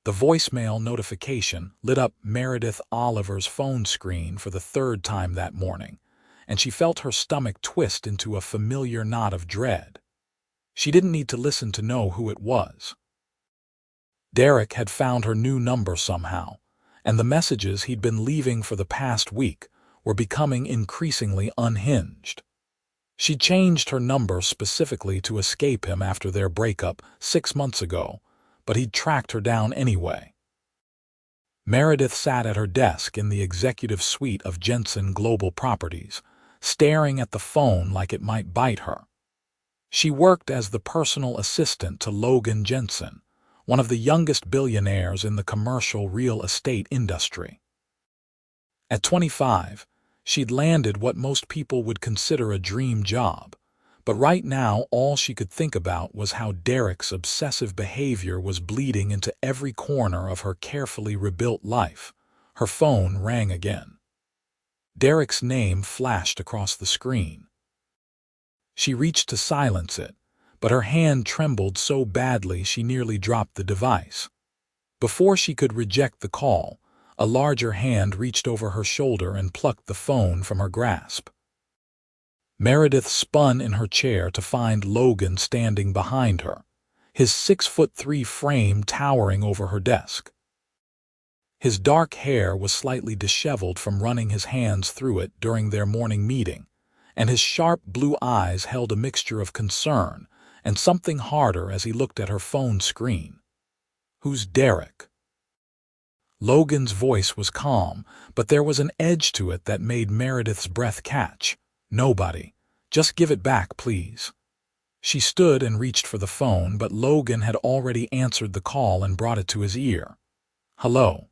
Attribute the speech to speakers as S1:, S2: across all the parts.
S1: The voicemail notification lit up Meredith Oliver's phone screen for the third time that morning, and she felt her stomach twist into a familiar knot of dread. She didn't need to listen to know who it was. Derek had found her new number somehow, and the messages he'd been leaving for the past week were becoming increasingly unhinged. She changed her number specifically to escape him after their breakup 6 months ago, but he'd tracked her down anyway. Meredith sat at her desk in the executive suite of Jensen Global Properties, staring at the phone like it might bite her. She worked as the personal assistant to Logan Jensen, one of the youngest billionaires in the commercial real estate industry. At 25, she'd landed what most people would consider a dream job, but right now all she could think about was how Derek's obsessive behavior was bleeding into every corner of her carefully rebuilt life. Her phone rang again. Derek's name flashed across the screen. She reached to silence it, but her hand trembled so badly she nearly dropped the device. Before she could reject the call, a larger hand reached over her shoulder and plucked the phone from her grasp. Meredith spun in her chair to find Logan standing behind her, his 6'3" frame towering over her desk. His dark hair was slightly disheveled from running his hands through it during their morning meeting, and his sharp blue eyes held a mixture of concern and something harder as he looked at her phone screen. "Who's Derek?" Logan's voice was calm, but there was an edge to it that made Meredith's breath catch. "Nobody. Just give it back, please." She stood and reached for the phone, but Logan had already answered the call and brought it to his ear. "Hello."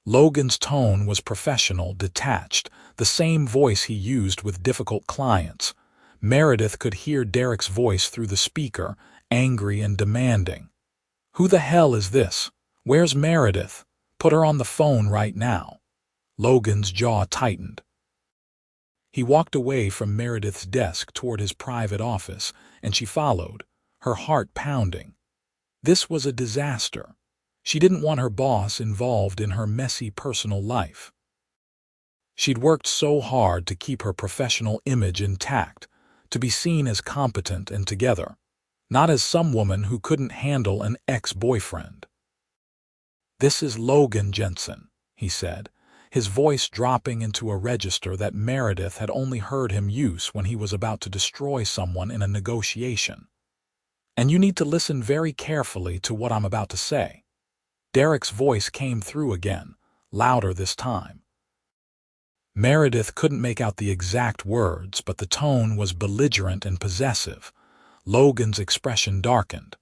S1: Logan's tone was professional, detached, the same voice he used with difficult clients. Meredith could hear Derek's voice through the speaker, angry and demanding. "Who the hell is this? Where's Meredith? Put her on the phone right now." Logan's jaw tightened. He walked away from Meredith's desk toward his private office, and she followed, her heart pounding. This was a disaster. She didn't want her boss involved in her messy personal life. She'd worked so hard to keep her professional image intact, to be seen as competent and together, not as some woman who couldn't handle an ex-boyfriend. "This is Logan Jensen," he said, his voice dropping into a register that Meredith had only heard him use when he was about to destroy someone in a negotiation. "And you need to listen very carefully to what I'm about to say." Derek's voice came through again, louder this time. Meredith couldn't make out the exact words, but the tone was belligerent and possessive. Logan's expression darkened.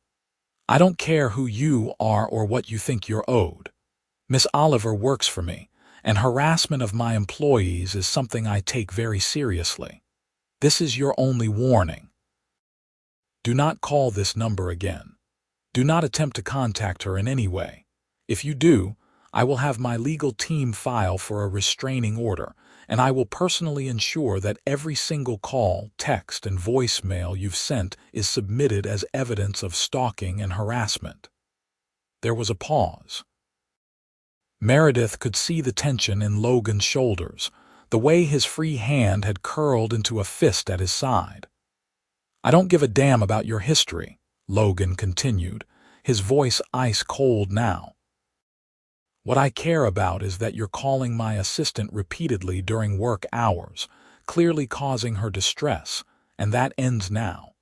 S1: "I don't care who you are or what you think you're owed. Miss Oliver works for me, and harassment of my employees is something I take very seriously. This is your only warning. Do not call this number again. Do not attempt to contact her in any way. If you do, I will have my legal team file for a restraining order, and I will personally ensure that every single call, text, and voicemail you've sent is submitted as evidence of stalking and harassment." There was a pause. Meredith could see the tension in Logan's shoulders, the way his free hand had curled into a fist at his side. "I don't give a damn about your history," Logan continued, his voice ice-cold now. "What I care about is that you're calling my assistant repeatedly during work hours, clearly causing her distress, and that ends now.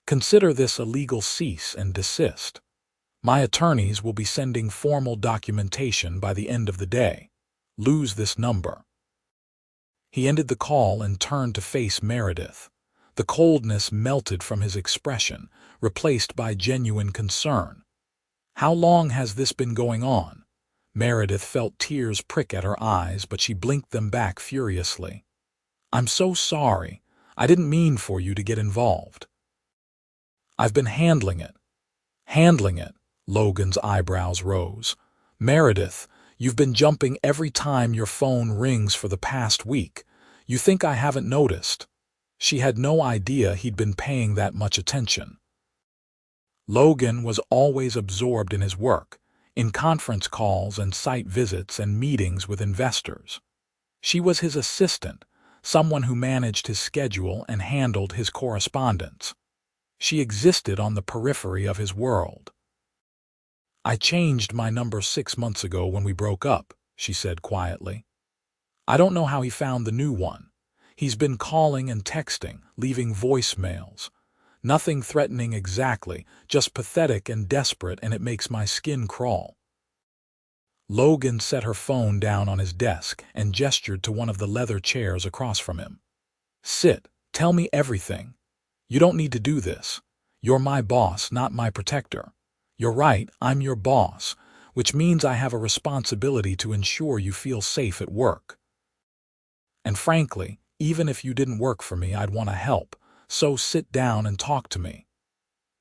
S1: Consider this a legal cease and desist. My attorneys will be sending formal documentation by the end of the day. Lose this number." He ended the call and turned to face Meredith. The coldness melted from his expression, replaced by genuine concern. "How long has this been going on?" Meredith felt tears prick at her eyes, but she blinked them back furiously. "I'm so sorry. I didn't mean for you to get involved." "I've been handling it." "Handling it?" Logan's eyebrows rose. "Meredith, you've been jumping every time your phone rings for the past week. You think I haven't noticed?" She had no idea he'd been paying that much attention. Logan was always absorbed in his work. in conference calls and site visits and meetings with investors. She was his assistant, someone who managed his schedule and handled his correspondence. She existed on the periphery of his world. "I changed my number 6 months ago when we broke up," she said quietly. "I don't know how he found the new one. He's been calling and texting, leaving voicemails. Nothing threatening exactly, just pathetic and desperate, and it makes my skin crawl." Logan set her phone down on his desk and gestured to one of the leather chairs across from him. "Sit, tell me everything. You don't need to do this. You're my boss, not my protector. You're right, I'm your boss, which means I have a responsibility to ensure you feel safe at work. And frankly, even if you didn't work for me, I'd want to help, so sit down and talk to me."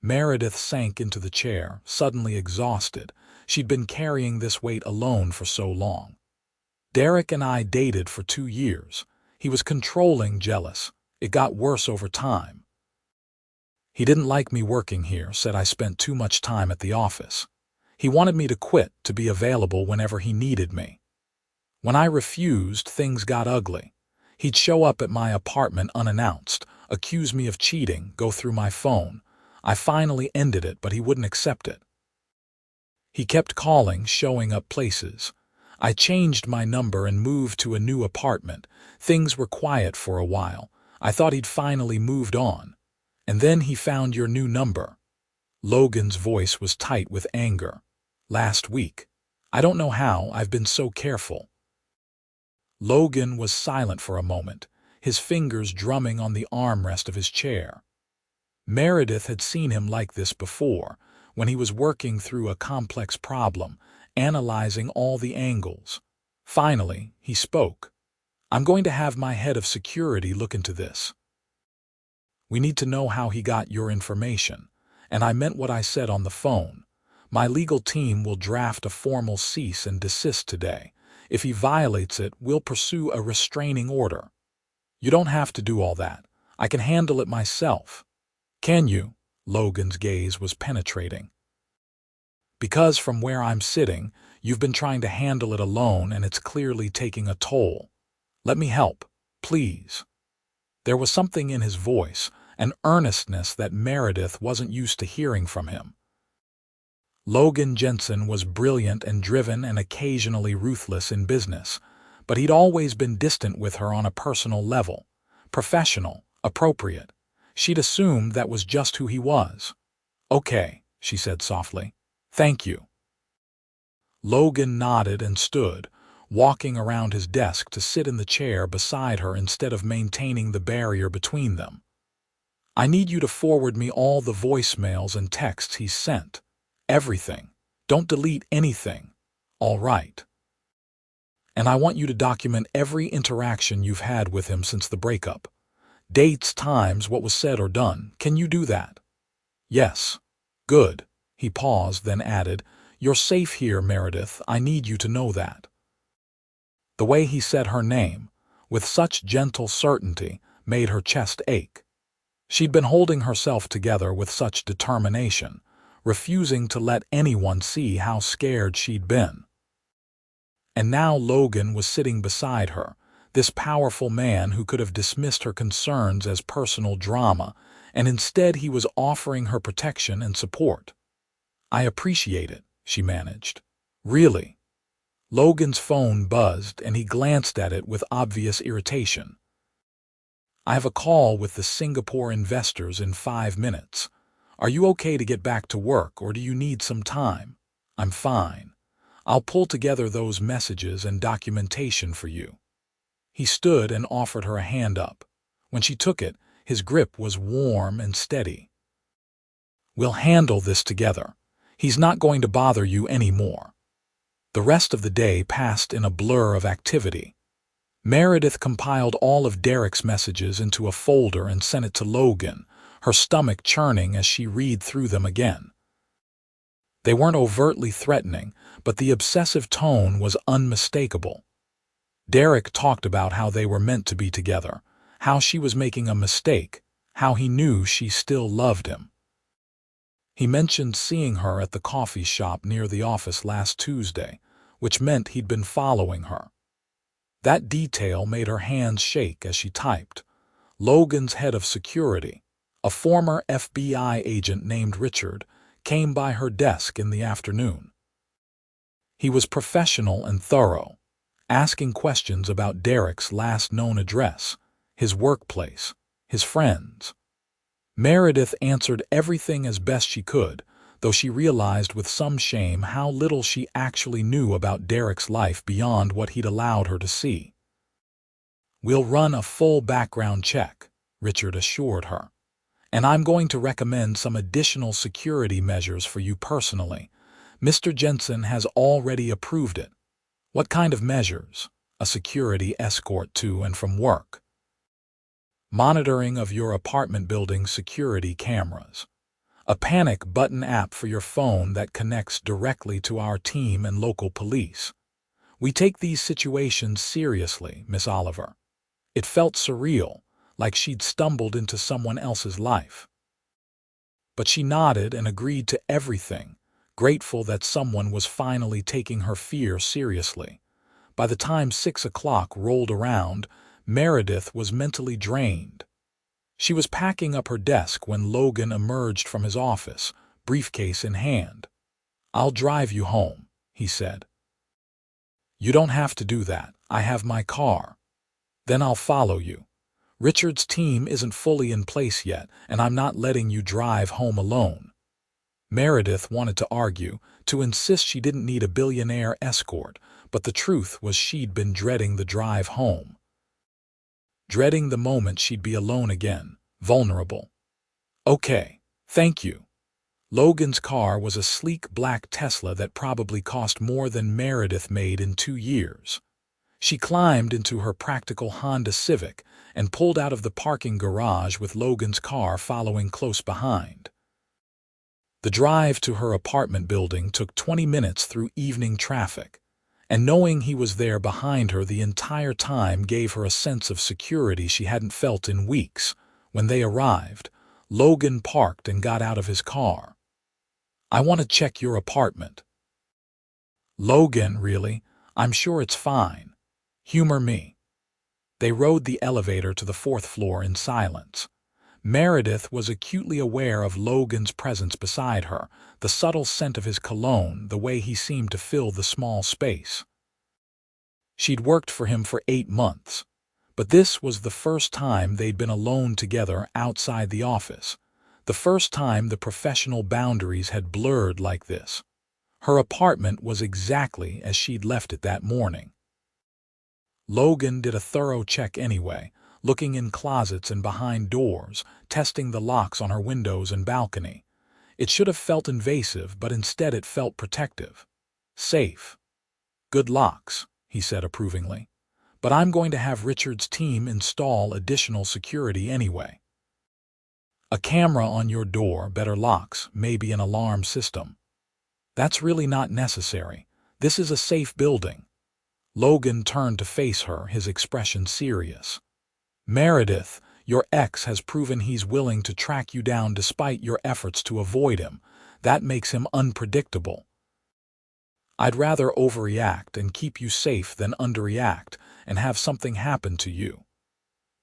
S1: Meredith sank into the chair, suddenly exhausted. She'd been carrying this weight alone for so long. "Derek and I dated for 2 years. He was controlling, jealous. It got worse over time. He didn't like me working here, said I spent too much time at the office. He wanted me to quit, to be available whenever he needed me. When I refused, things got ugly. He'd show up at my apartment unannounced, accuse me of cheating, go through my phone. I finally ended it, but he wouldn't accept it. He kept calling, showing up places. I changed my number and moved to a new apartment. Things were quiet for a while. I thought he'd finally moved on. And then he found your new number." Logan's voice was tight with anger. "Last week. I don't know how, I've been so careful." Logan was silent for a moment, his fingers drumming on the armrest of his chair. Meredith had seen him like this before, when he was working through a complex problem, analyzing all the angles. Finally, he spoke. "I'm going to have my head of security look into this. We need to know how he got your information, and I meant what I said on the phone. My legal team will draft a formal cease and desist today. If he violates it, we'll pursue a restraining order. You don't have to do all that. I can handle it myself." "Can you?" Logan's gaze was penetrating. "Because from where I'm sitting, you've been trying to handle it alone and it's clearly taking a toll. Let me help, please." There was something in his voice, an earnestness that Meredith wasn't used to hearing from him. Logan Jensen was brilliant and driven and occasionally ruthless in business, but he'd always been distant with her on a personal level. Professional, appropriate. She'd assumed that was just who he was. "Okay," she said softly. "Thank you." Logan nodded and stood, walking around his desk to sit in the chair beside her instead of maintaining the barrier between them. "I need you to forward me all the voicemails and texts he's sent. Everything. Don't delete anything. All right. And I want you to document every interaction you've had with him since the breakup. Dates, times, what was said or done. Can you do that?" "Yes." "Good." He paused, then added, "You're safe here, Meredith. I need you to know that." The way he said her name, with such gentle certainty, made her chest ache. She'd been holding herself together with such determination, refusing to let anyone see how scared she'd been. And now Logan was sitting beside her, this powerful man who could have dismissed her concerns as personal drama, and instead he was offering her protection and support. "I appreciate it," she managed. "Really." Logan's phone buzzed and he glanced at it with obvious irritation. "I have a call with the Singapore investors in 5 minutes. Are you okay to get back to work, or do you need some time?" "I'm fine. I'll pull together those messages and documentation for you." He stood and offered her a hand up. When she took it, his grip was warm and steady. "We'll handle this together. He's not going to bother you anymore." The rest of the day passed in a blur of activity. Meredith compiled all of Derek's messages into a folder and sent it to Logan, her stomach churning as she read through them again. They weren't overtly threatening, but the obsessive tone was unmistakable. Derek talked about how they were meant to be together, how she was making a mistake, how he knew she still loved him. He mentioned seeing her at the coffee shop near the office last Tuesday, which meant he'd been following her. That detail made her hands shake as she typed. Logan's head of security, a former FBI agent named Richard, came by her desk in the afternoon. He was professional and thorough, asking questions about Derek's last known address, his workplace, his friends. Meredith answered everything as best she could, though she realized with some shame how little she actually knew about Derek's life beyond what he'd allowed her to see. "We'll run a full background check," Richard assured her. "And I'm going to recommend some additional security measures for you personally. Mr. Jensen has already approved it." "What kind of measures?" "A security escort to and from work. Monitoring of your apartment building's security cameras. A panic button app for your phone that connects directly to our team and local police. We take these situations seriously, Miss Oliver." It felt surreal, like she'd stumbled into someone else's life. But she nodded and agreed to everything, grateful that someone was finally taking her fear seriously. By the time 6 o'clock rolled around, Meredith was mentally drained. She was packing up her desk when Logan emerged from his office, briefcase in hand. "I'll drive you home," he said. "You don't have to do that. I have my car." "Then I'll follow you. Richard's team isn't fully in place yet, and I'm not letting you drive home alone." Meredith wanted to argue, to insist she didn't need a billionaire escort, but the truth was she'd been dreading the drive home. Dreading the moment she'd be alone again, vulnerable. "Okay, thank you." Logan's car was a sleek black Tesla that probably cost more than Meredith made in 2 years. She climbed into her practical Honda Civic and pulled out of the parking garage with Logan's car following close behind. The drive to her apartment building took 20 minutes through evening traffic, and knowing he was there behind her the entire time gave her a sense of security she hadn't felt in weeks. When they arrived, Logan parked and got out of his car. "I want to check your apartment." "Logan, really? I'm sure it's fine. Humor me." They rode the elevator to the 4th floor in silence. Meredith was acutely aware of Logan's presence beside her, the subtle scent of his cologne, the way he seemed to fill the small space. She'd worked for him for 8 months, but this was the first time they'd been alone together outside the office, the first time the professional boundaries had blurred like this. Her apartment was exactly as she'd left it that morning. Logan did a thorough check anyway, looking in closets and behind doors, testing the locks on her windows and balcony. It should have felt invasive, but instead it felt protective. "Safe. Good locks," he said approvingly. "But I'm going to have Richard's team install additional security anyway. A camera on your door, better locks, maybe an alarm system." "That's really not necessary. This is a safe building." Logan turned to face her, his expression serious. "Meredith, your ex has proven he's willing to track you down despite your efforts to avoid him. That makes him unpredictable. I'd rather overreact and keep you safe than underreact and have something happen to you."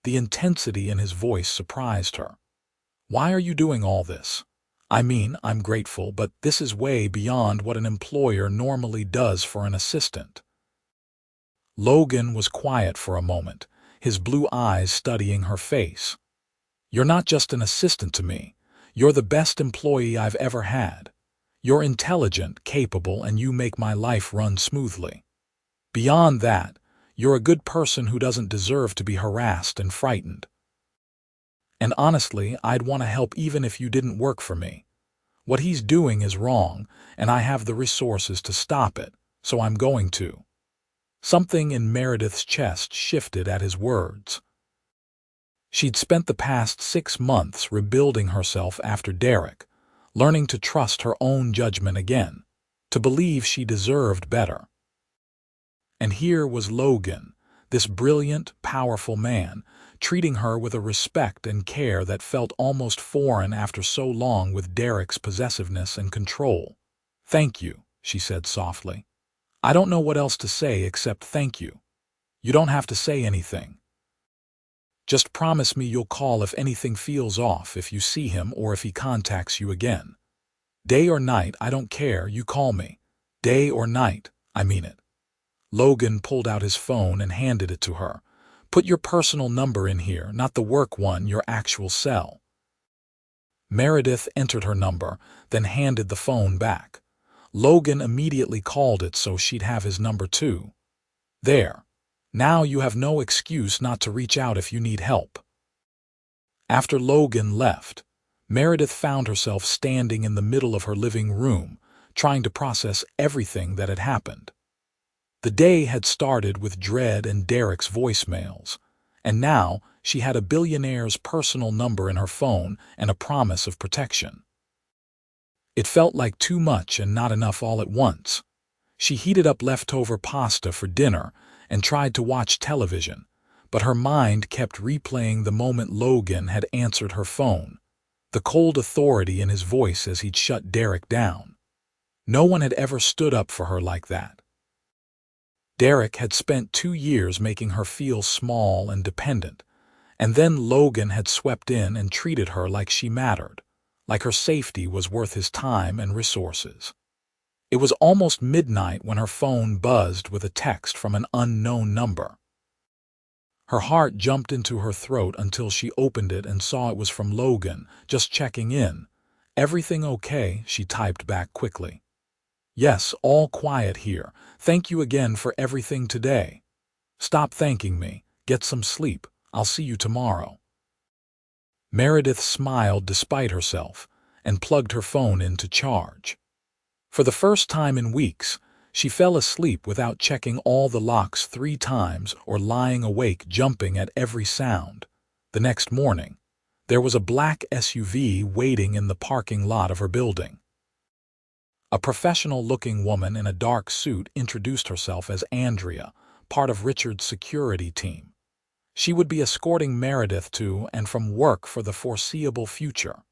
S1: The intensity in his voice surprised her. "Why are you doing all this? I mean, I'm grateful, but this is way beyond what an employer normally does for an assistant." Logan was quiet for a moment, his blue eyes studying her face. "You're not just an assistant to me. You're the best employee I've ever had. You're intelligent, capable, and you make my life run smoothly. Beyond that, you're a good person who doesn't deserve to be harassed and frightened. And honestly, I'd want to help even if you didn't work for me. What he's doing is wrong, and I have the resources to stop it, so I'm going to." Something in Meredith's chest shifted at his words. She'd spent the past 6 months rebuilding herself after Derek, learning to trust her own judgment again, to believe she deserved better. And here was Logan, this brilliant, powerful man, treating her with a respect and care that felt almost foreign after so long with Derek's possessiveness and control. "Thank you," she said softly. "I don't know what else to say except thank you. You don't have to say anything. Just promise me you'll call if anything feels off, if you see him or if he contacts you again. Day or night, I don't care, you call me. Day or night, I mean it." Logan pulled out his phone and handed it to her. "Put your personal number in here, not the work one, your actual cell." Meredith entered her number, then handed the phone back. Logan immediately called it so she'd have his number too. "There. Now you have no excuse not to reach out if you need help." After Logan left, Meredith found herself standing in the middle of her living room, trying to process everything that had happened. The day had started with Dread and Derek's voicemails, and now she had a billionaire's personal number in her phone and a promise of protection. It felt like too much and not enough all at once. She heated up leftover pasta for dinner and tried to watch television, but her mind kept replaying the moment Logan had answered her phone, the cold authority in his voice as he'd shut Derek down. No one had ever stood up for her like that. Derek had spent 2 years making her feel small and dependent, and then Logan had swept in and treated her like she mattered, like her safety was worth his time and resources. It was almost midnight when her phone buzzed with a text from an unknown number. Her heart jumped into her throat until she opened it and saw it was from Logan, just checking in. "Everything okay?" she typed back quickly. "Yes, all quiet here. Thank you again for everything today." "Stop thanking me. Get some sleep. I'll see you tomorrow." Meredith smiled despite herself and plugged her phone in to charge. For the first time in weeks, she fell asleep without checking all the locks 3 times or lying awake jumping at every sound. The next morning, there was a black SUV waiting in the parking lot of her building. A professional-looking woman in a dark suit introduced herself as Andrea, part of Richard's security team. She would be escorting Meredith to and from work for the foreseeable future.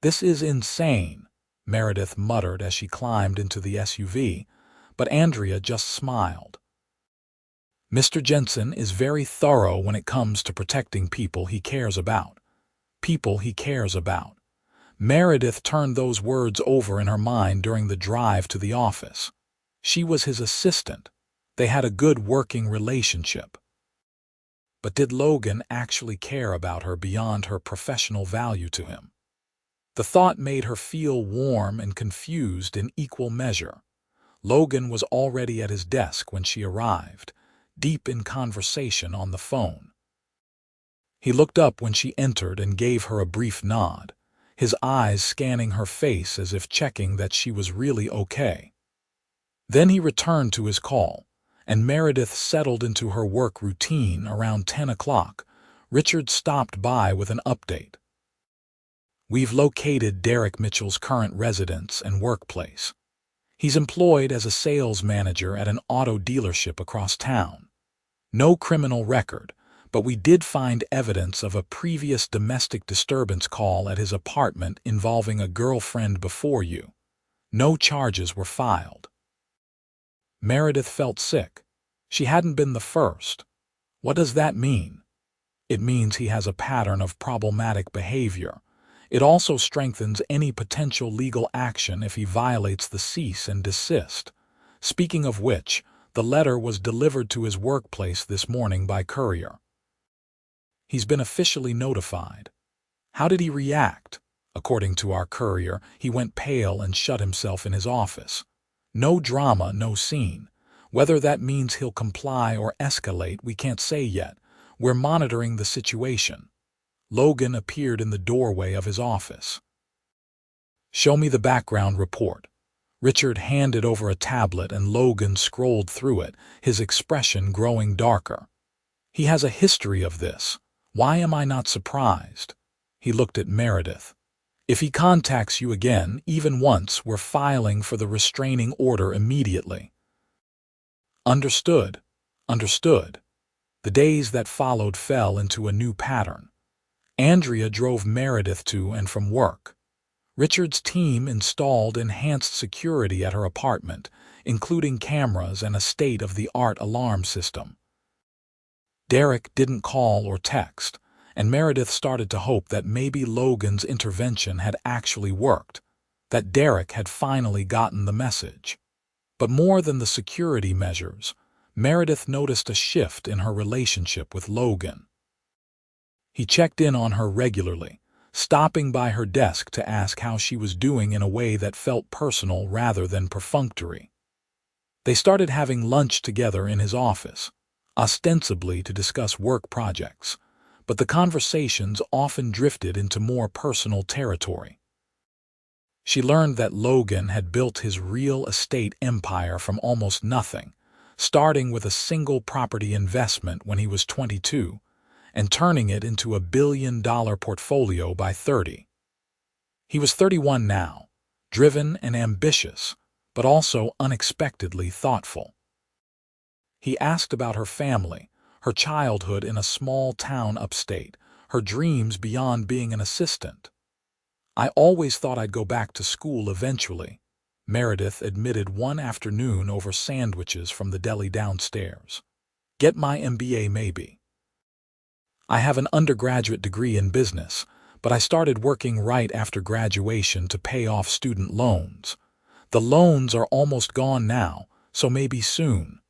S1: "This is insane," Meredith muttered as she climbed into the SUV, but Andrea just smiled. "Mr. Jensen is very thorough when it comes to protecting people he cares about. People he cares about." Meredith turned those words over in her mind during the drive to the office. She was his assistant. They had a good working relationship. But did Logan actually care about her beyond her professional value to him? The thought made her feel warm and confused in equal measure. Logan was already at his desk when she arrived, deep in conversation on the phone. He looked up when she entered and gave her a brief nod, his eyes scanning her face as if checking that she was really okay. Then he returned to his call, and Meredith settled into her work routine around 10 o'clock. Richard stopped by with an update. "We've located Derek Mitchell's current residence and workplace. He's employed as a sales manager at an auto dealership across town. No criminal record, but we did find evidence of a previous domestic disturbance call at his apartment involving a girlfriend before you. No charges were filed." Meredith felt sick. She hadn't been the first. What does that mean? It means he has a pattern of problematic behavior. It also strengthens any potential legal action if he violates the cease and desist. Speaking of which, the letter was delivered to his workplace this morning by courier. He's been officially notified. How did he react? According to our courier, he went pale and shut himself in his office. No drama, no scene. Whether that means he'll comply or escalate, we can't say yet. We're monitoring the situation. Logan appeared in the doorway of his office. "Show me the background report." Richard handed over a tablet and Logan scrolled through it, his expression growing darker. "He has a history of this. Why am I not surprised?" He looked at Meredith. "If he contacts you again, even once, we're filing for the restraining order immediately." Understood. Understood. The days that followed fell into a new pattern. Andrea drove Meredith to and from work. Richard's team installed enhanced security at her apartment, including cameras and a state-of-the-art alarm system. Derek didn't call or text, and Meredith started to hope that maybe Logan's intervention had actually worked, that Derek had finally gotten the message. But more than the security measures, Meredith noticed a shift in her relationship with Logan. He checked in on her regularly, stopping by her desk to ask how she was doing in a way that felt personal rather than perfunctory. They started having lunch together in his office, ostensibly to discuss work projects, but the conversations often drifted into more personal territory. She learned that Logan had built his real estate empire from almost nothing, starting with a single property investment when he was 22, and turning it into a billion-dollar portfolio by 30. He was 31 now, driven and ambitious, but also unexpectedly thoughtful. He asked about her family, her childhood in a small town upstate, her dreams beyond being an assistant. "I always thought I'd go back to school eventually," Meredith admitted one afternoon over sandwiches from the deli downstairs. "Get my MBA maybe. I have an undergraduate degree in business, but I started working right after graduation to pay off student loans. The loans are almost gone now, so maybe soon."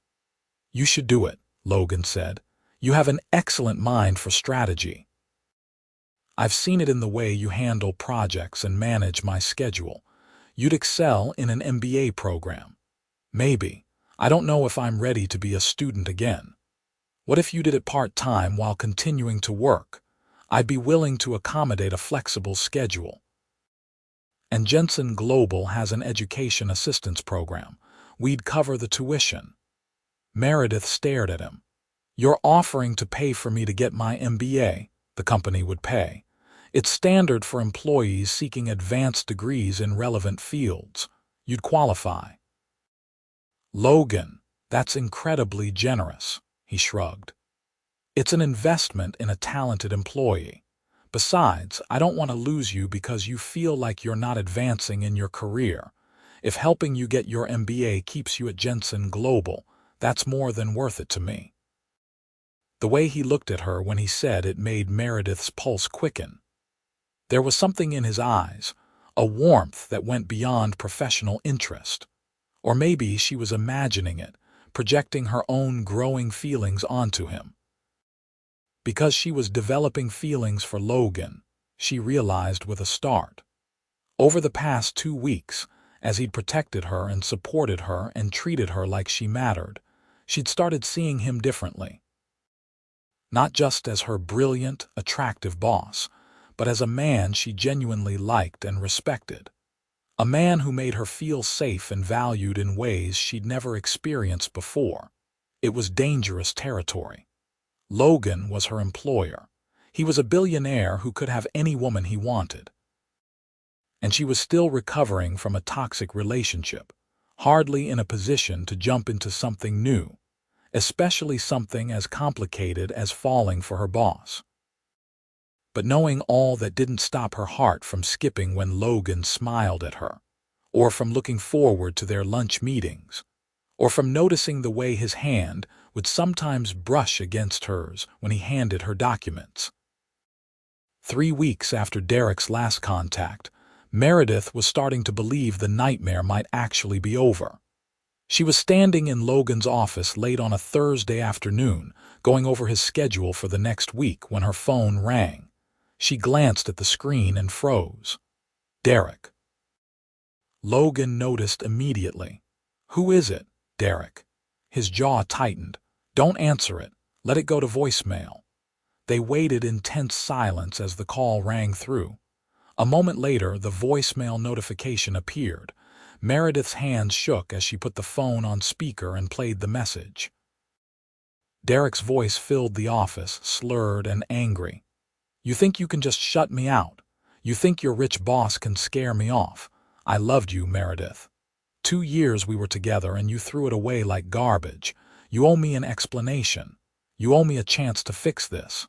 S1: "You should do it," Logan said. "You have an excellent mind for strategy. I've seen it in the way you handle projects and manage my schedule. You'd excel in an MBA program. Maybe. I don't know if I'm ready to be a student again. What if you did it part-time while continuing to work? I'd be willing to accommodate a flexible schedule. And Jensen Global has an education assistance program. We'd cover the tuition." Meredith stared at him. "You're offering to pay for me to get my MBA?" "The company would pay. It's standard for employees seeking advanced degrees in relevant fields. You'd qualify." "Logan, that's incredibly generous," he shrugged. "It's an investment in a talented employee. Besides, I don't want to lose you because you feel like you're not advancing in your career. If helping you get your MBA keeps you at Jensen Global, that's more than worth it to me." The way he looked at her when he said it made Meredith's pulse quicken. There was something in his eyes, a warmth that went beyond professional interest. Or maybe she was imagining it, projecting her own growing feelings onto him. Because she was developing feelings for Logan, she realized with a start. Over the past 2 weeks, as he'd protected her and supported her and treated her like she mattered, she'd started seeing him differently. Not just as her brilliant, attractive boss, but as a man she genuinely liked and respected. A man who made her feel safe and valued in ways she'd never experienced before. It was dangerous territory. Logan was her employer. He was a billionaire who could have any woman he wanted. And she was still recovering from a toxic relationship, hardly in a position to jump into something new, especially something as complicated as falling for her boss. But knowing all that didn't stop her heart from skipping when Logan smiled at her, or from looking forward to their lunch meetings, or from noticing the way his hand would sometimes brush against hers when he handed her documents. 3 weeks after Derek's last contact, Meredith was starting to believe the nightmare might actually be over. She was standing in Logan's office late on a Thursday afternoon, going over his schedule for the next week when her phone rang. She glanced at the screen and froze. "Derek." Logan noticed immediately. "Who is it, Derek?" His jaw tightened. "Don't answer it. Let it go to voicemail." They waited in tense silence as the call rang through. A moment later, the voicemail notification appeared. Meredith's hands shook as she put the phone on speaker and played the message. Derek's voice filled the office, slurred and angry. "You think you can just shut me out? You think your rich boss can scare me off? I loved you, Meredith. 2 years we were together and you threw it away like garbage. You owe me an explanation. You owe me a chance to fix this.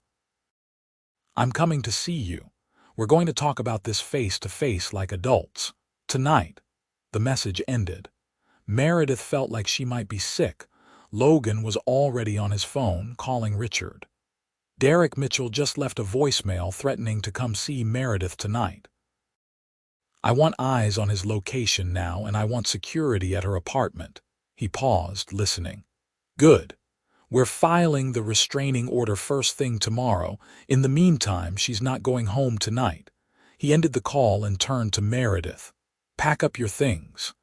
S1: I'm coming to see you. We're going to talk about this face to face like adults. Tonight." The message ended. Meredith felt like she might be sick. Logan was already on his phone, calling Richard. Derek Mitchell just left a voicemail threatening to come see Meredith tonight. "I want eyes on his location now, and I want security at her apartment." He paused, listening. "Good. We're filing the restraining order first thing tomorrow. In the meantime, she's not going home tonight." He ended the call and turned to Meredith. "Pack up your things.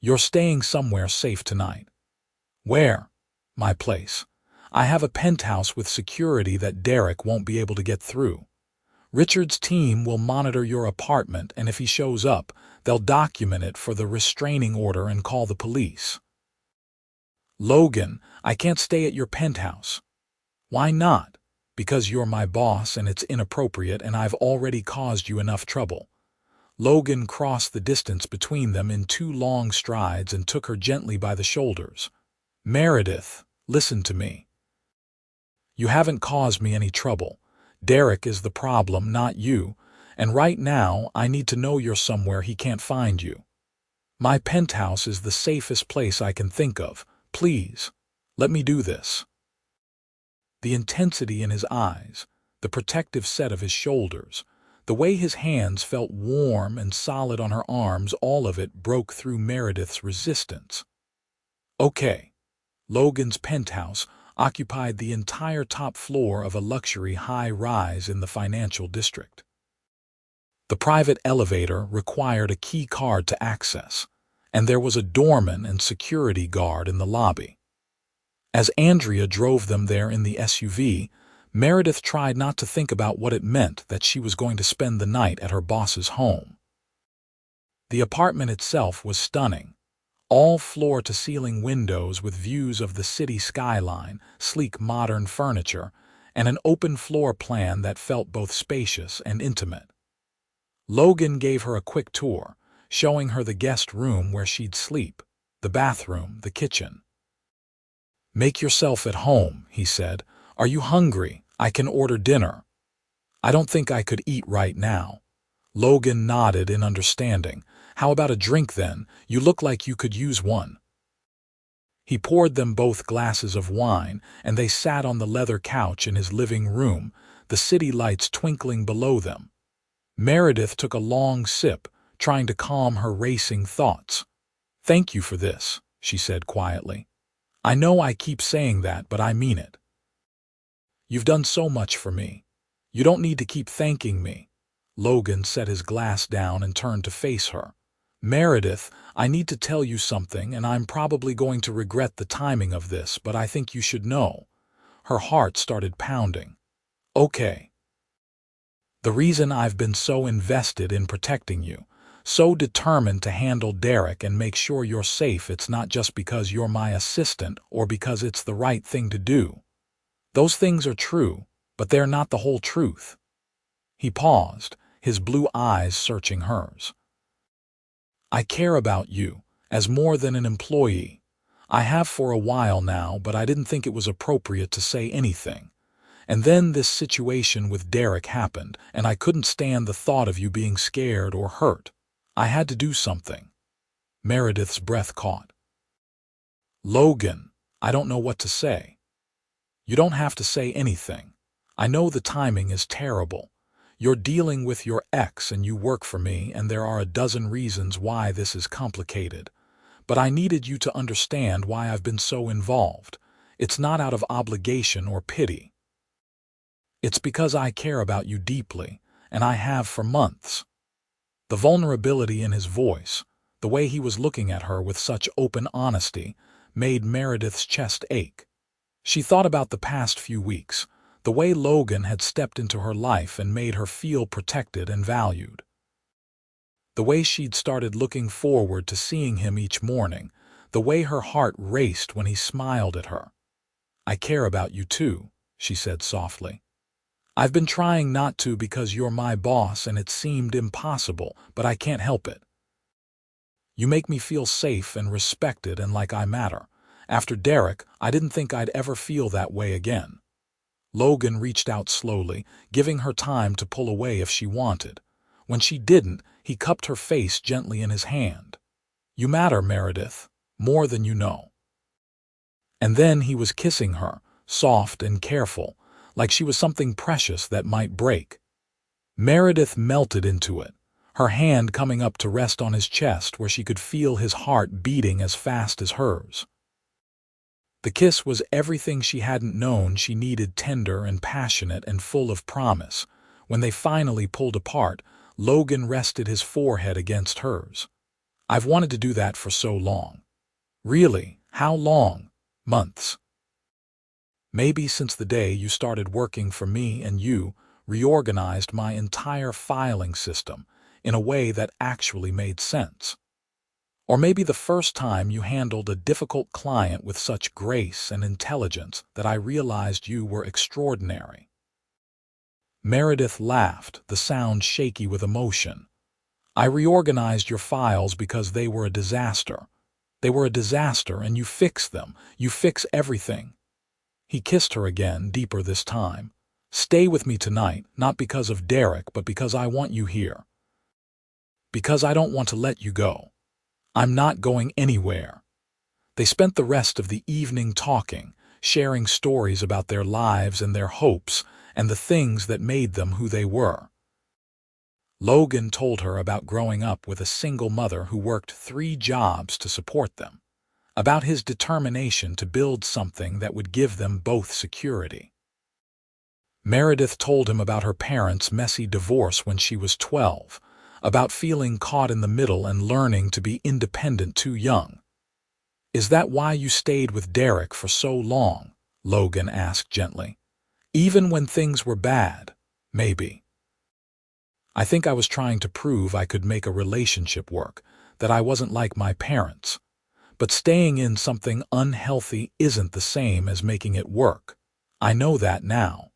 S1: You're staying somewhere safe tonight." "Where?" "My place. I have a penthouse with security that Derek won't be able to get through. Richard's team will monitor your apartment, and if he shows up, they'll document it for the restraining order and call the police." "Logan, I can't stay at your penthouse." "Why not?" "Because you're my boss and it's inappropriate and I've already caused you enough trouble." Logan crossed the distance between them in 2 long strides and took her gently by the shoulders. "Meredith, listen to me. You haven't caused me any trouble. Derek is the problem, not you, and right now I need to know you're somewhere he can't find you. My penthouse is the safest place I can think of. Please, let me do this." The intensity in his eyes, the protective set of his shoulders, the way his hands felt warm and solid on her arms, all of it broke through Meredith's resistance. "Okay." Logan's penthouse occupied the entire top floor of a luxury high-rise in the financial district. The private elevator required a key card to access, and there was a doorman and security guard in the lobby. As Andrea drove them there in the SUV, Meredith tried not to think about what it meant that she was going to spend the night at her boss's home. The apartment itself was stunning. All floor-to-ceiling windows with views of the city skyline, sleek modern furniture, and an open floor plan that felt both spacious and intimate. Logan gave her a quick tour, showing her the guest room where she'd sleep, the bathroom, the kitchen. "Make yourself at home," he said. "Are you hungry? I can order dinner." "I don't think I could eat right now." Logan nodded in understanding. "How about a drink then? You look like you could use one." He poured them both glasses of wine, and they sat on the leather couch in his living room, the city lights twinkling below them. Meredith took a long sip, trying to calm her racing thoughts. "Thank you for this," she said quietly. "I know I keep saying that, but I mean it. You've done so much for me. You don't need to keep thanking me." Logan set his glass down and turned to face her. "Meredith, I need to tell you something, and I'm probably going to regret the timing of this, but I think you should know." Her heart started pounding. "Okay." "The reason I've been so invested in protecting you, so determined to handle Derek and make sure you're safe, it's not just because you're my assistant or because it's the right thing to do. Those things are true, but they're not the whole truth." He paused, his blue eyes searching hers. "I care about you, as more than an employee. I have for a while now, but I didn't think it was appropriate to say anything. And then this situation with Derek happened, and I couldn't stand the thought of you being scared or hurt. I had to do something." Meredith's breath caught. "Logan, I don't know what to say." "You don't have to say anything. I know the timing is terrible. You're dealing with your ex and you work for me, and there are a dozen reasons why this is complicated. But I needed you to understand why I've been so involved. It's not out of obligation or pity. It's because I care about you deeply, and I have for months." The vulnerability in his voice, the way he was looking at her with such open honesty, made Meredith's chest ache. She thought about the past few weeks, the way Logan had stepped into her life and made her feel protected and valued. The way she'd started looking forward to seeing him each morning, the way her heart raced when he smiled at her. "I care about you too," she said softly. "I've been trying not to because you're my boss and it seemed impossible, but I can't help it. You make me feel safe and respected and like I matter, After Derek, I didn't think I'd ever feel that way again." Logan reached out slowly, giving her time to pull away if she wanted. When she didn't, he cupped her face gently in his hand. "You matter, Meredith, more than you know." And then he was kissing her, soft and careful, like she was something precious that might break. Meredith melted into it, her hand coming up to rest on his chest where she could feel his heart beating as fast as hers. The kiss was everything she hadn't known she needed, tender and passionate and full of promise. When they finally pulled apart, Logan rested his forehead against hers. "I've wanted to do that for so long." "Really? How long?" "Months. Maybe since the day you started working for me and you reorganized my entire filing system in a way that actually made sense. Or maybe the first time you handled a difficult client with such grace and intelligence that I realized you were extraordinary." Meredith laughed, the sound shaky with emotion. "I reorganized your files because they were a disaster. They were a disaster, and you fix them. You fix everything." He kissed her again, deeper this time. "Stay with me tonight, not because of Derek, but because I want you here. Because I don't want to let you go. I'm not going anywhere." They spent the rest of the evening talking, sharing stories about their lives and their hopes and the things that made them who they were. Logan told her about growing up with a single mother who worked 3 jobs to support them, about his determination to build something that would give them both security. Meredith told him about her parents' messy divorce when she was 12, about feeling caught in the middle and learning to be independent too young. "Is that why you stayed with Derek for so long?" Logan asked gently. "Even when things were bad?" "Maybe. I think I was trying to prove I could make a relationship work, that I wasn't like my parents. But staying in something unhealthy isn't the same as making it work. I know that now.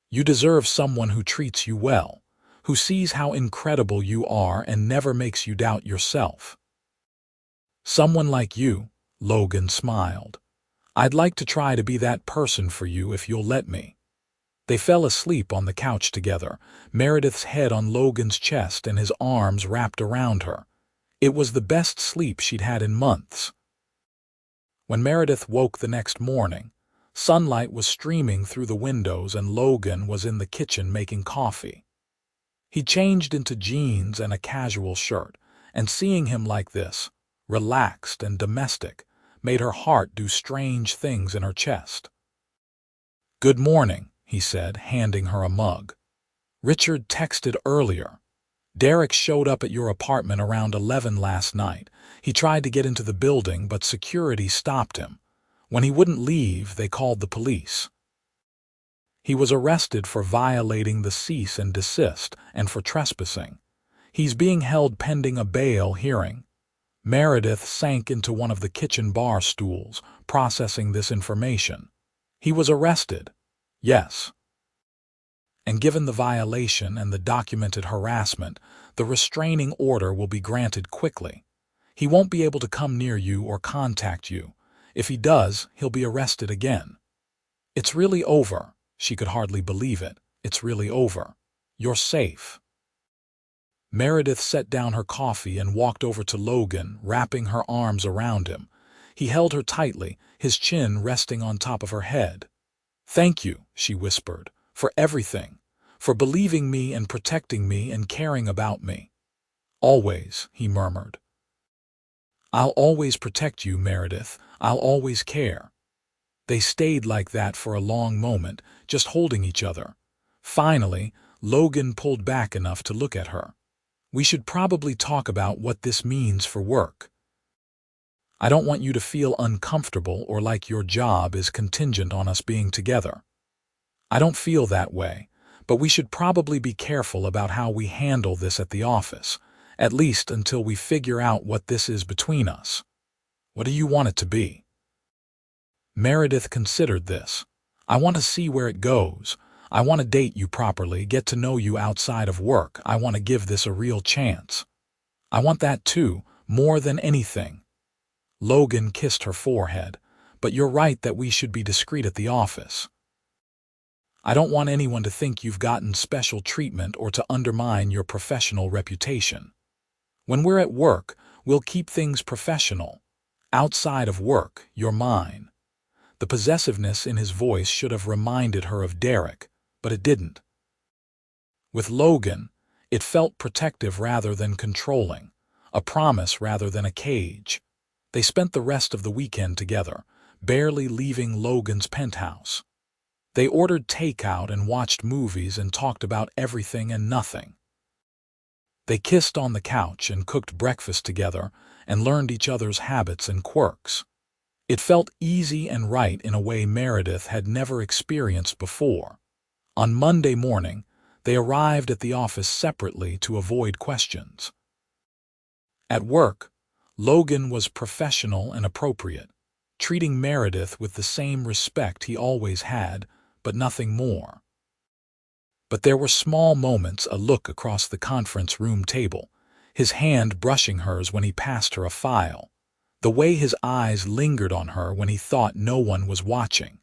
S1: You deserve someone who treats you well, who sees how incredible you are and never makes you doubt yourself." "Someone like you," Logan smiled. "I'd like to try to be that person for you if you'll let me." They fell asleep on the couch together, Meredith's head on Logan's chest and his arms wrapped around her. It was the best sleep she'd had in months. When Meredith woke the next morning, sunlight was streaming through the windows and Logan was in the kitchen making coffee. He changed into jeans and a casual shirt, and seeing him like this, relaxed and domestic, made her heart do strange things in her chest. "Good morning," he said, handing her a mug. "Richard texted earlier. Derek showed up at your apartment around 11 last night. He tried to get into the building, but security stopped him. When he wouldn't leave, they called the police. He was arrested for violating the cease and desist and for trespassing. He's being held pending a bail hearing." Meredith sank into one of the kitchen bar stools, processing this information. "He was arrested?" "Yes. And given the violation and the documented harassment, the restraining order will be granted quickly. He won't be able to come near you or contact you. If he does, he'll be arrested again." "It's really over." She could hardly believe it. "It's really over. You're safe." Meredith set down her coffee and walked over to Logan, wrapping her arms around him. He held her tightly, his chin resting on top of her head. "Thank you," she whispered, "for everything, for believing me and protecting me and caring about me." "Always," he murmured. "I'll always protect you, Meredith. I'll always care." They stayed like that for a long moment, just holding each other. Finally, Logan pulled back enough to look at her. "We should probably talk about what this means for work. I don't want you to feel uncomfortable or like your job is contingent on us being together. I don't feel that way, but we should probably be careful about how we handle this at the office, at least until we figure out what this is between us. What do you want it to be?" Meredith considered this. "I want to see where it goes. I want to date you properly, get to know you outside of work. I want to give this a real chance. I want that too, more than anything." Logan kissed her forehead. but you're right that we should be discreet at the office. I don't want anyone to think you've gotten special treatment or to undermine your professional reputation. When we're at work, we'll keep things professional. Outside of work, you're mine." The possessiveness in his voice should have reminded her of Derek, but it didn't. With Logan, it felt protective rather than controlling, a promise rather than a cage. They spent the rest of the weekend together, barely leaving Logan's penthouse. They ordered takeout and watched movies and talked about everything and nothing. They kissed on the couch and cooked breakfast together and learned each other's habits and quirks. It felt easy and right in a way Meredith had never experienced before. On Monday morning, they arrived at the office separately to avoid questions. At work, Logan was professional and appropriate, treating Meredith with the same respect he always had, but nothing more. But there were small moments, a look across the conference room table, his hand brushing hers when he passed her a file, the way his eyes lingered on her when he thought no one was watching.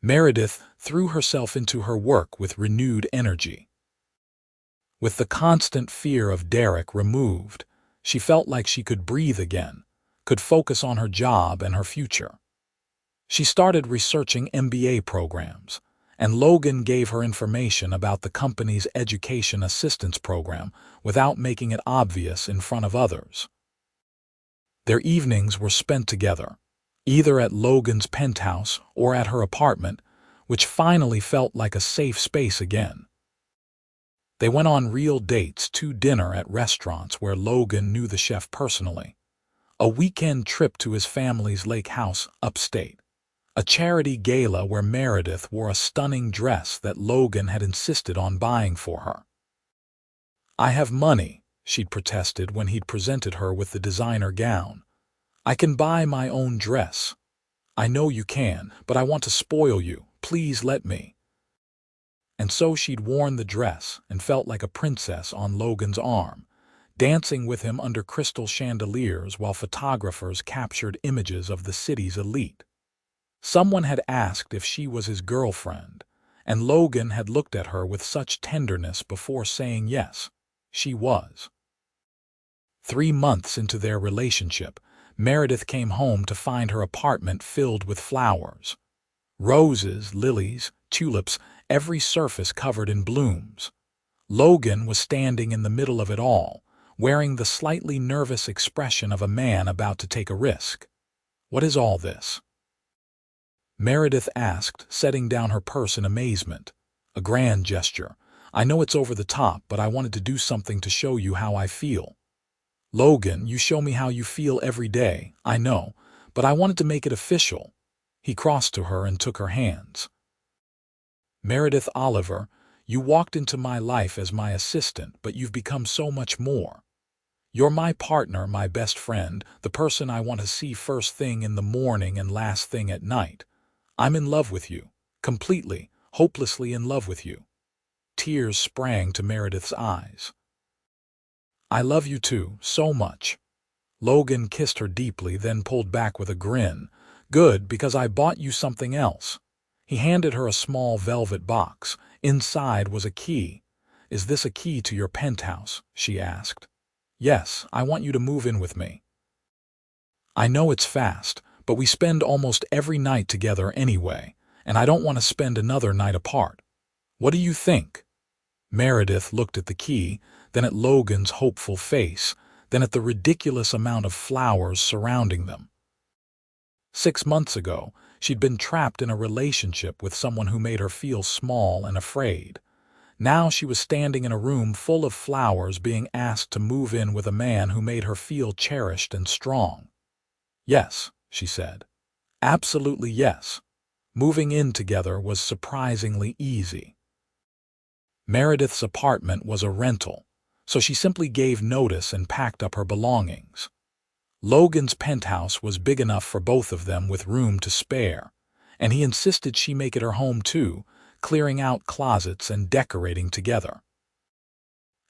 S1: Meredith threw herself into her work with renewed energy. With the constant fear of Derek removed, she felt like she could breathe again, could focus on her job and her future. She started researching MBA programs, and Logan gave her information about the company's education assistance program without making it obvious in front of others. Their evenings were spent together, either at Logan's penthouse or at her apartment, which finally felt like a safe space again. They went on real dates to dinner at restaurants where Logan knew the chef personally, a weekend trip to his family's lake house upstate, a charity gala where Meredith wore a stunning dress that Logan had insisted on buying for her. "I have money," she'd protested when he'd presented her with the designer gown. "I can buy my own dress." "I know you can, but I want to spoil you. Please let me." And so she'd worn the dress and felt like a princess on Logan's arm, dancing with him under crystal chandeliers while photographers captured images of the city's elite. Someone had asked if she was his girlfriend, and Logan had looked at her with such tenderness before saying yes, she was. 3 months into their relationship, Meredith came home to find her apartment filled with flowers. Roses, lilies, tulips, every surface covered in blooms. Logan was standing in the middle of it all, wearing the slightly nervous expression of a man about to take a risk. "What is all this?" Meredith asked, setting down her purse in amazement. "A grand gesture. I know it's over the top, but I wanted to do something to show you how I feel." "Logan, you show me how you feel every day, I know, but I wanted to make it official." He crossed to her and took her hands. "Meredith Oliver, you walked into my life as my assistant, but you've become so much more. You're my partner, my best friend, the person I want to see first thing in the morning and last thing at night. I'm in love with you, completely, hopelessly in love with you." Tears sprang to Meredith's eyes. "I love you too, so much." Logan kissed her deeply, then pulled back with a grin. "Good, because I bought you something else." He handed her a small velvet box. Inside was a key. "Is this a key to your penthouse?" she asked. "Yes, I want you to move in with me." "I know it's fast, but we spend almost every night together anyway, and I don't want to spend another night apart. What do you think?" Meredith looked at the key, then at Logan's hopeful face, then at the ridiculous amount of flowers surrounding them. 6 months ago, she'd been trapped in a relationship with someone who made her feel small and afraid. Now she was standing in a room full of flowers being asked to move in with a man who made her feel cherished and strong. "Yes," she said. "Absolutely yes." Moving in together was surprisingly easy. Meredith's apartment was a rental, so she simply gave notice and packed up her belongings. Logan's penthouse was big enough for both of them with room to spare, and he insisted she make it her home too, clearing out closets and decorating together.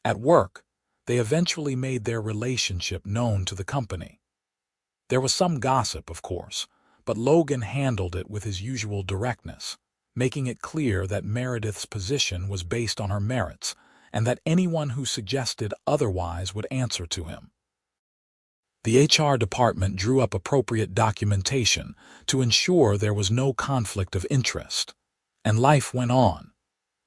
S1: At work, they eventually made their relationship known to the company. There was some gossip, of course, but Logan handled it with his usual directness, making it clear that Meredith's position was based on her merits and that anyone who suggested otherwise would answer to him. The HR department drew up appropriate documentation to ensure there was no conflict of interest, and life went on.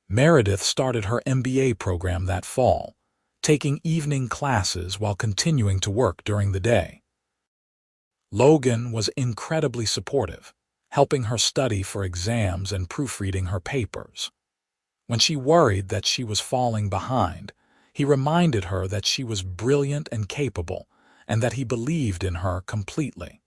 S1: Meredith started her MBA program that fall, taking evening classes while continuing to work during the day. Logan was incredibly supportive, helping her study for exams and proofreading her papers. When she worried that she was falling behind, he reminded her that she was brilliant and capable, and that he believed in her completely.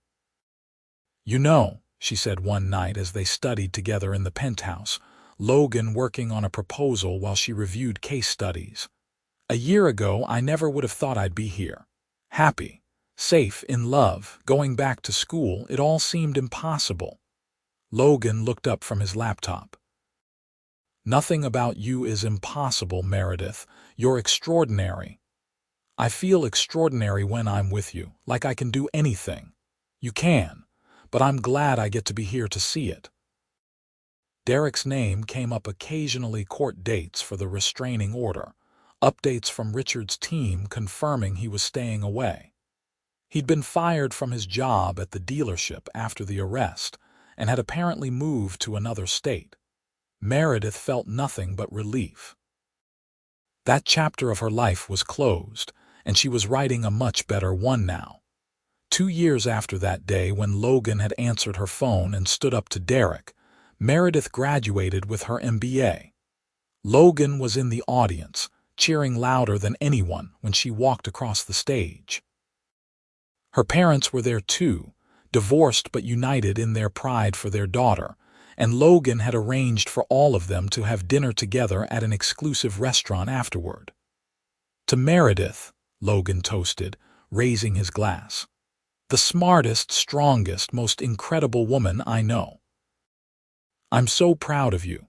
S1: "You know," she said one night as they studied together in the penthouse, Logan working on a proposal while she reviewed case studies. "A year ago, I never would have thought I'd be here. Happy, safe, in love, going back to school, it all seemed impossible." Logan looked up from his laptop. "Nothing about you is impossible, Meredith. You're extraordinary. I feel extraordinary when I'm with you, like I can do anything. You can, but I'm glad I get to be here to see it." Derek's name came up occasionally: court dates for the restraining order, updates from Richard's team confirming he was staying away. He'd been fired from his job at the dealership after the arrest and had apparently moved to another state. Meredith felt nothing but relief. That chapter of her life was closed, and she was writing a much better one now. 2 years after that day when Logan had answered her phone and stood up to Derek, Meredith graduated with her MBA. Logan was in the audience, cheering louder than anyone when she walked across the stage. Her parents were there too, divorced but united in their pride for their daughter, and Logan had arranged for all of them to have dinner together at an exclusive restaurant afterward. "To Meredith," Logan toasted, raising his glass. "The smartest, strongest, most incredible woman I know. I'm so proud of you."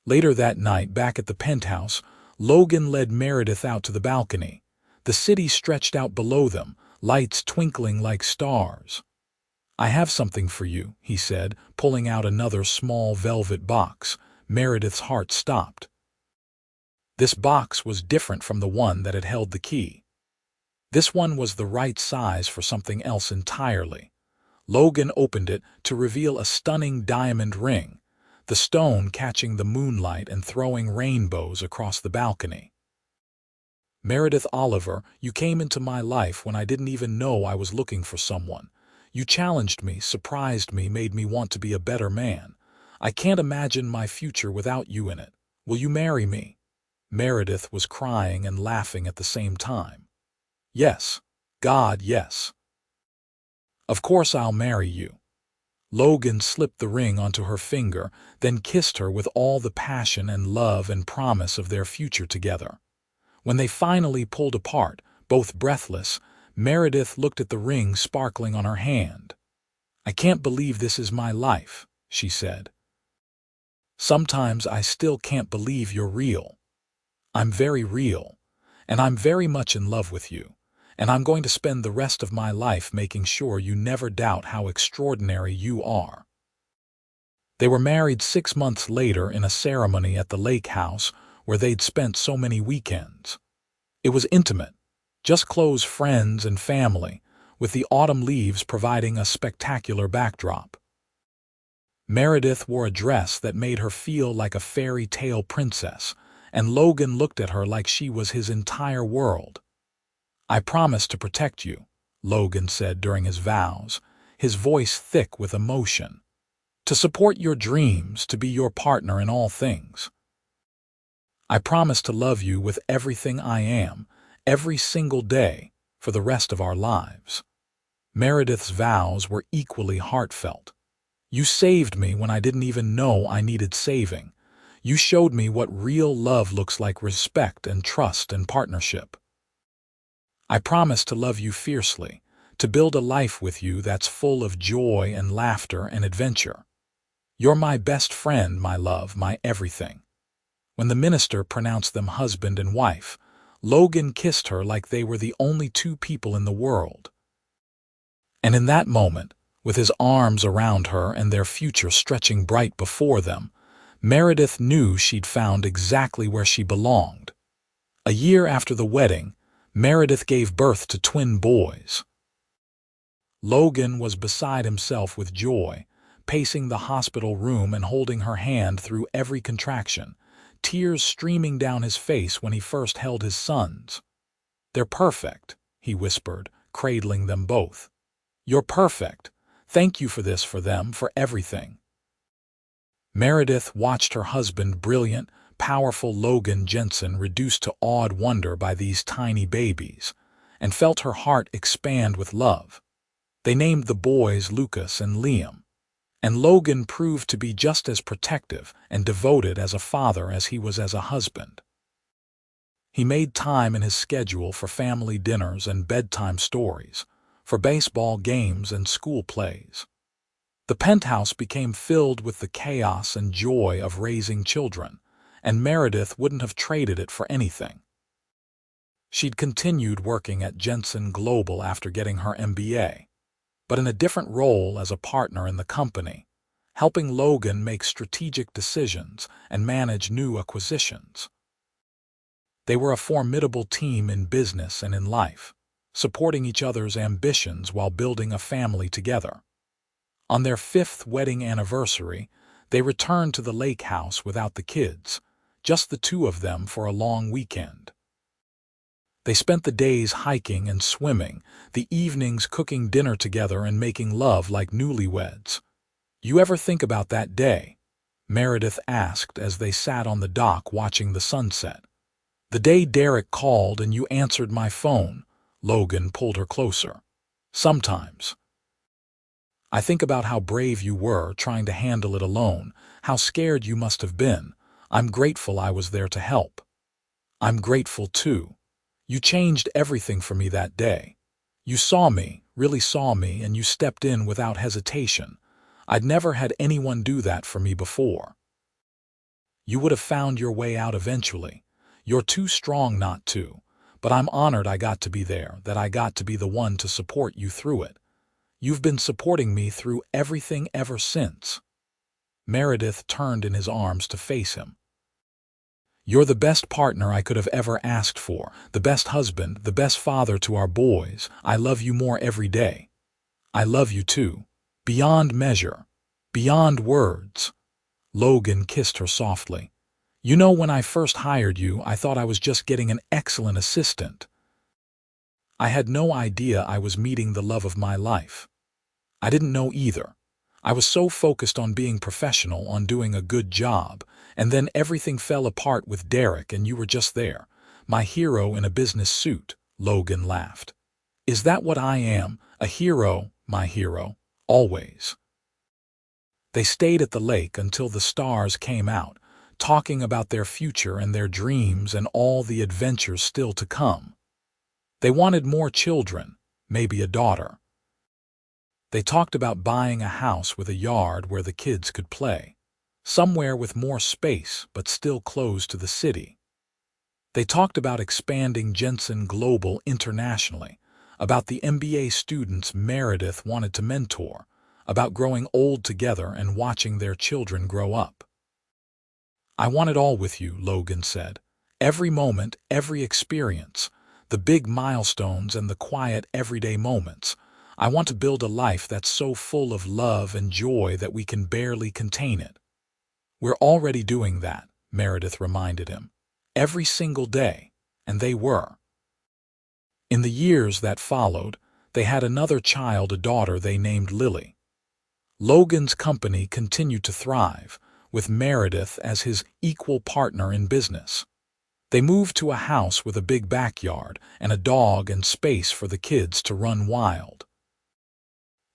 S1: Later that night, back at the penthouse, Logan led Meredith out to the balcony. The city stretched out below them, lights twinkling like stars. "I have something for you," he said, pulling out another small velvet box. Meredith's heart stopped. This box was different from the one that had held the key. This one was the right size for something else entirely. Logan opened it to reveal a stunning diamond ring, the stone catching the moonlight and throwing rainbows across the balcony. "Meredith Oliver, you came into my life when I didn't even know I was looking for someone. You challenged me, surprised me, made me want to be a better man. I can't imagine my future without you in it. Will you marry me?" Meredith was crying and laughing at the same time. "Yes. God, yes. Of course I'll marry you." Logan slipped the ring onto her finger, then kissed her with all the passion and love and promise of their future together. When they finally pulled apart, both breathless, Meredith looked at the ring sparkling on her hand. "I can't believe this is my life," she said. "Sometimes I still can't believe you're real. I'm very real, and I'm very much in love with you, and I'm going to spend the rest of my life making sure you never doubt how extraordinary you are." They were married 6 months later in a ceremony at the lake house where they'd spent so many weekends. It was intimate, just close friends and family, with the autumn leaves providing a spectacular backdrop. Meredith wore a dress that made her feel like a fairy tale princess, and Logan looked at her like she was his entire world. "I promise to protect you," Logan said during his vows, his voice thick with emotion. "To support your dreams, to be your partner in all things. I promise to love you with everything I am, every single day, for the rest of our lives." Meredith's vows were equally heartfelt. "You saved me when I didn't even know I needed saving. You showed me what real love looks like: respect and trust and partnership. I promise to love you fiercely, to build a life with you that's full of joy and laughter and adventure. You're my best friend, my love, my everything." When the minister pronounced them husband and wife, Logan kissed her like they were the only two people in the world. And in that moment, With his arms around her and their future stretching bright before them, Meredith knew she'd found exactly where she belonged. A year after the wedding, Meredith gave birth to twin boys. Logan was beside himself with joy, pacing the hospital room and holding her hand through every contraction, tears streaming down his face when he first held his sons. "They're perfect," he whispered, cradling them both. "You're perfect. Thank you for this, for them, for everything." Meredith watched her husband, brilliant, powerful Logan Jensen, reduced to awed wonder by these tiny babies, and felt her heart expand with love. They named the boys Lucas and Liam, and Logan proved to be just as protective and devoted as a father as he was as a husband. He made time in his schedule for family dinners and bedtime stories, for baseball games and school plays. The penthouse became filled with the chaos and joy of raising children, and Meredith wouldn't have traded it for anything. She'd continued working at Jensen Global after getting her MBA, but in a different role as a partner in the company, helping Logan make strategic decisions and manage new acquisitions. They were a formidable team in business and in life, supporting each other's ambitions while building a family together. On their 5th wedding anniversary, they returned to the lake house without the kids, just the two of them for a long weekend. They spent the days hiking and swimming, the evenings cooking dinner together and making love like newlyweds. "You ever think about that day?" Meredith asked as they sat on the dock watching the sunset. "The day Derek called and you answered my phone." Logan pulled her closer. "Sometimes. I think about how brave you were trying to handle it alone, how scared you must have been. I'm grateful I was there to help." "I'm grateful too. You changed everything for me that day. You saw me, really saw me, and you stepped in without hesitation. I'd never had anyone do that for me before. You would have found your way out eventually. You're too strong not to, but I'm honored I got to be there, that I got to be the one to support you through it. You've been supporting me through everything ever since." Meredith turned in his arms to face him. "You're the best partner I could have ever asked for, the best husband, the best father to our boys. I love you more every day. I love you too. Beyond measure. Beyond words." Logan kissed her softly. "You know, when I first hired you, I thought I was just getting an excellent assistant. I had no idea I was meeting the love of my life. I didn't know either. I was so focused on being professional, on doing a good job, and then everything fell apart with Derek and you were just there, my hero in a business suit." Logan laughed. "Is that what I am? A hero, my hero, always." They stayed at the lake until the stars came out, talking about their future and their dreams and all the adventures still to come. They wanted more children, maybe a daughter. They talked about buying a house with a yard where the kids could play, somewhere with more space but still close to the city. They talked about expanding Jensen Global internationally, about the MBA students Meredith wanted to mentor, about growing old together and watching their children grow up. "I want it all with you," Logan said. "Every moment, every experience, the big milestones and the quiet everyday moments. I want to build a life that's so full of love and joy that we can barely contain it." "We're already doing that," Meredith reminded him. "Every single day." And they were. In the years that followed, they had another child, a daughter they named Lily. Logan's company continued to thrive, with Meredith as his equal partner in business. They moved to a house with a big backyard and a dog and space for the kids to run wild.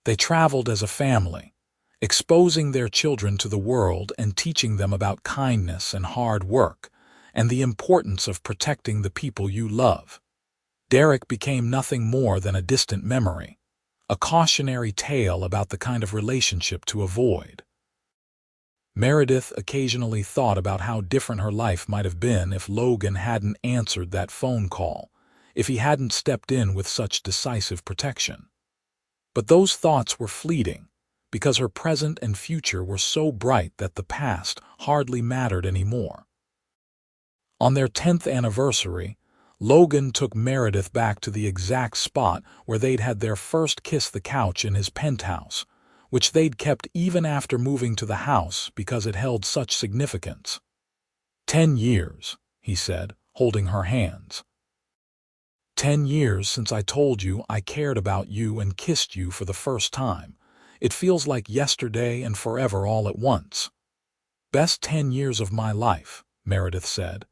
S1: They traveled as a family, exposing their children to the world and teaching them about kindness and hard work, and the importance of protecting the people you love. Derek became nothing more than a distant memory, a cautionary tale about the kind of relationship to avoid. Meredith occasionally thought about how different her life might have been if Logan hadn't answered that phone call, if he hadn't stepped in with such decisive protection. But those thoughts were fleeting, because her present and future were so bright that the past hardly mattered anymore. On their 10th anniversary, Logan took Meredith back to the exact spot where they'd had their first kiss, the couch in his penthouse, which they'd kept even after moving to the house because it held such significance. 10 years, he said, holding her hands. 10 years since I told you I cared about you and kissed you for the first time. It feels like yesterday and forever all at once. Best 10 years of my life, Meredith said.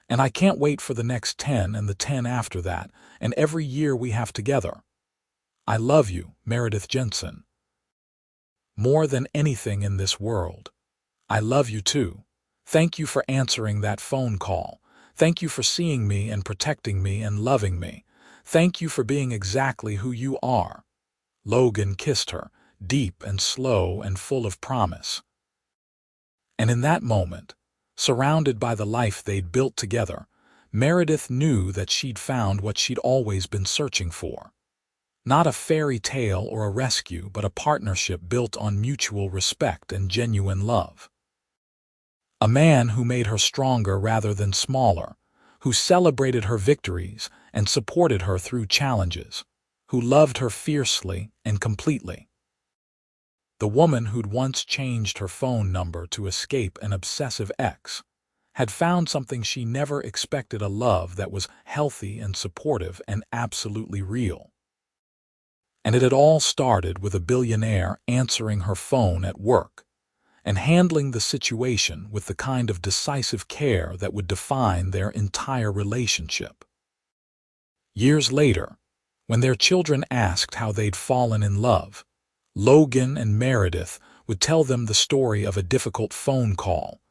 S1: And I can't wait for the next 10 and the 10 after that, and every year we have together. I love you, Meredith Jensen. More than anything in this world. I love you too. Thank you for answering that phone call. Thank you for seeing me and protecting me and loving me. Thank you for being exactly who you are. Logan kissed her, deep and slow and full of promise. And in that moment, surrounded by the life they'd built together, Meredith knew that she'd found what she'd always been searching for. Not a fairy tale or a rescue, but a partnership built on mutual respect and genuine love. A man who made her stronger rather than smaller, who celebrated her victories and supported her through challenges, who loved her fiercely and completely. The woman who'd once changed her phone number to escape an obsessive ex had found something she never expected, a love that was healthy and supportive and absolutely real. And it had all started with a billionaire answering her phone at work and handling the situation with the kind of decisive care that would define their entire relationship. Years later, when their children asked how they'd fallen in love, Logan and Meredith would tell them the story of a difficult phone call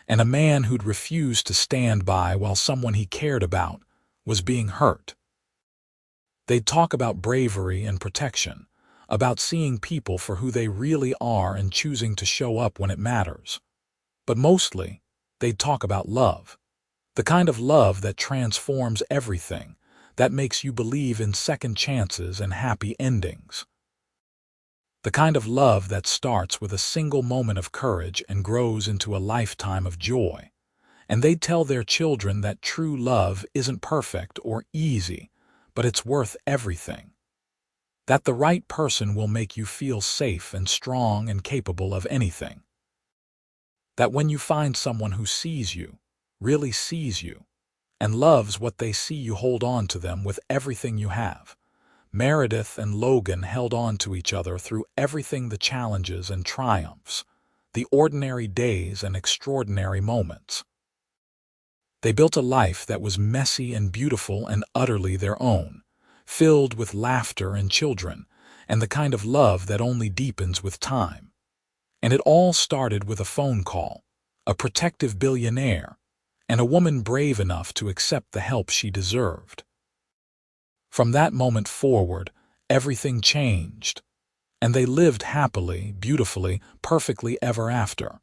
S1: and a man who'd refused to stand by while someone he cared about was being hurt. They'd talk about bravery and protection, about seeing people for who they really are and choosing to show up when it matters. But mostly, they'd talk about love, the kind of love that transforms everything, that makes you believe in second chances and happy endings. The kind of love that starts with a single moment of courage and grows into a lifetime of joy. And they'd tell their children that true love isn't perfect or easy, but it's worth everything. That the right person will make you feel safe and strong and capable of anything. That when you find someone who sees you, really sees you, and loves what they see, you hold on to them with everything you have. Meredith and Logan held on to each other through everything, the challenges and triumphs, the ordinary days and extraordinary moments. They built a life that was messy and beautiful and utterly their own, filled with laughter and children, and the kind of love that only deepens with time. And it all started with a phone call, a protective billionaire, and a woman brave enough to accept the help she deserved. From that moment forward, everything changed, and they lived happily, beautifully, perfectly ever after.